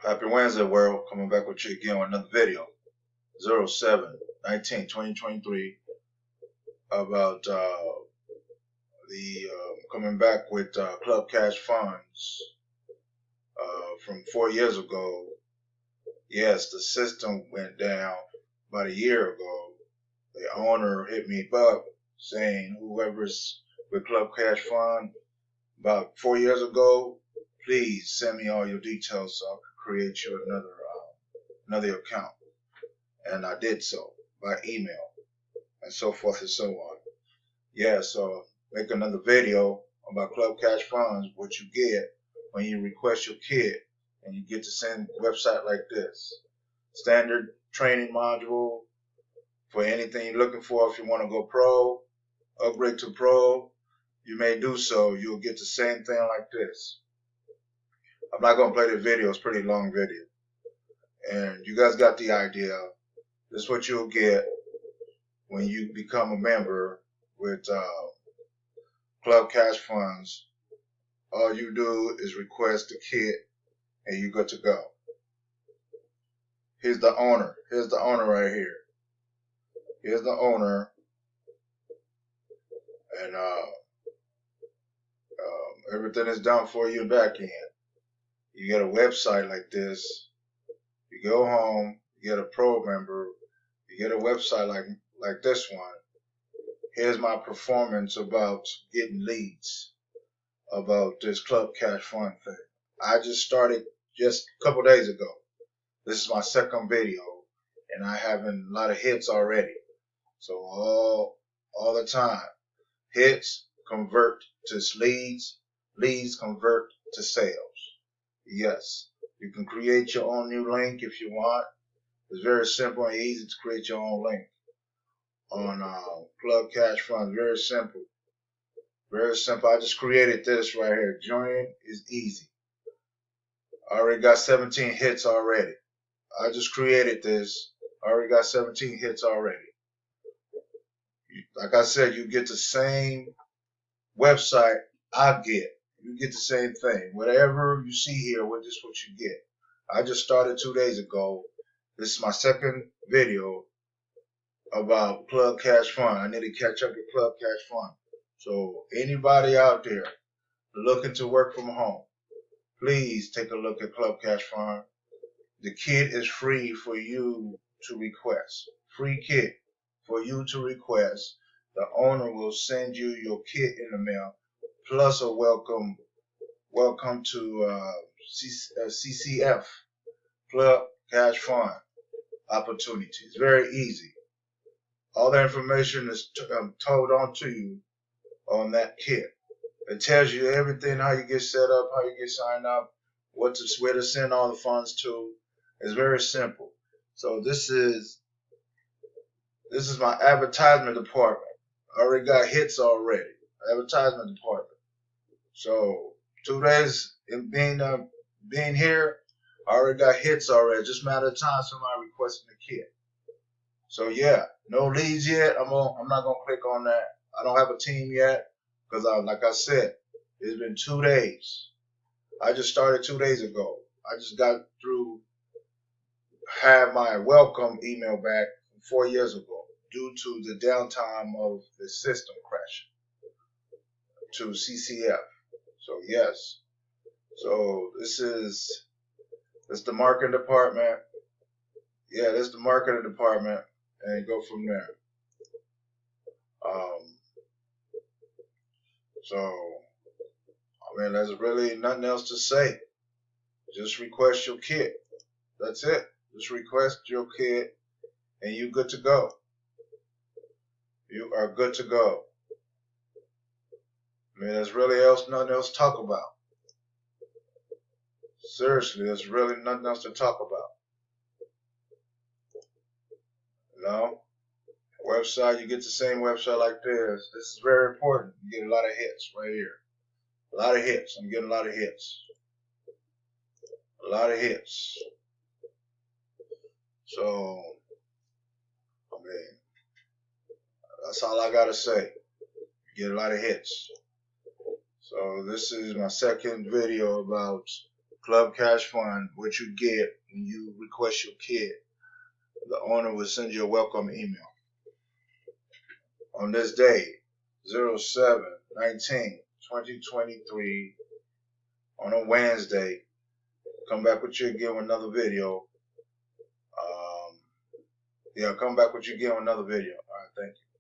Happy Wednesday, world. Coming back with you again with another video. 07-19-2023 about coming back with Club Cash funds from 4 years ago. Yes, the system went down about a year ago. The owner hit me up saying whoever's with Club Cash Fund about 4 years ago, please send me all your details so I can create you another account. And I did so by email and so forth and so on. Yeah, so make another video about Club Cash Funds, what you get when you request your kit and you get to send a website like this. Standard training module for anything you're looking for. If you want to go pro, upgrade to pro, you may do so. You'll get the same thing like this. I'm not going to play the video. It's a pretty long video. And you guys got the idea. This is what you'll get when you become a member with Club Cash Funds. All you do is request the kit and you're good to go. Here's the owner. Here's the owner right here. Here's the owner. And everything is done for you back end. You get a website like this. You go home, you get a pro member, you get a website like this one. Here's my performance about getting leads about this Club Cash Fund thing. I just started just a couple days ago. This is my second video and I have a lot of hits already. So all the time, hits convert to leads, leads convert to sales. Yes, you can create your own new link if you want. It's very simple and easy to create your own link on Club Cash Funds. Very simple. Very simple. I just created this right here. Joining is easy. I already got 17 hits already. I just created this. I already got 17 hits already. Like I said, you get the same website I get. You get the same thing. Whatever you see here, this is what you get. I just started 2 days ago. This is my second video about Club Cash Fund. I need to catch up with Club Cash Fund. So anybody out there looking to work from home, please take a look at Club Cash Fund. The kit is free for you to request. Free kit for you to request. The owner will send you your kit in the mail, plus a welcome to CCF, Club Cash Fund opportunities. Very easy. All the information is told on to you on that kit. It tells you everything, how you get set up, how you get signed up, where to send all the funds to. It's very simple. So this is my advertisement department. I already got hits already. Advertisement department. So 2 days in being here, I already got hits already. Just a matter of time somebody requesting the kit. So yeah, no leads yet. I'm not gonna click on that. I don't have a team yet because like I said, it's been 2 days. I just started 2 days ago. I just got through have my welcome email back from 4 years ago due to the downtime of the system crashing to CCF. So yes. So this is the marketing department. Yeah, this is the marketing department, and go from there. So I mean, there's really nothing else to say. Just request your kit. That's it. Just request your kit, and you're good to go. You are good to go. I mean, there's really nothing else to talk about. Seriously, there's really nothing else to talk about. You know? Website, you get the same website like this. This is very important. You get a lot of hits right here. A lot of hits. I'm getting a lot of hits. A lot of hits. So, I mean, that's all I gotta say. You get a lot of hits. So this is my second video about Club Cash Fund, what you get when you request your kit. The owner will send you a welcome email. On this day, 07/19/2023, on a Wednesday, come back with you again with another video. Come back with you again with another video. All right, thank you.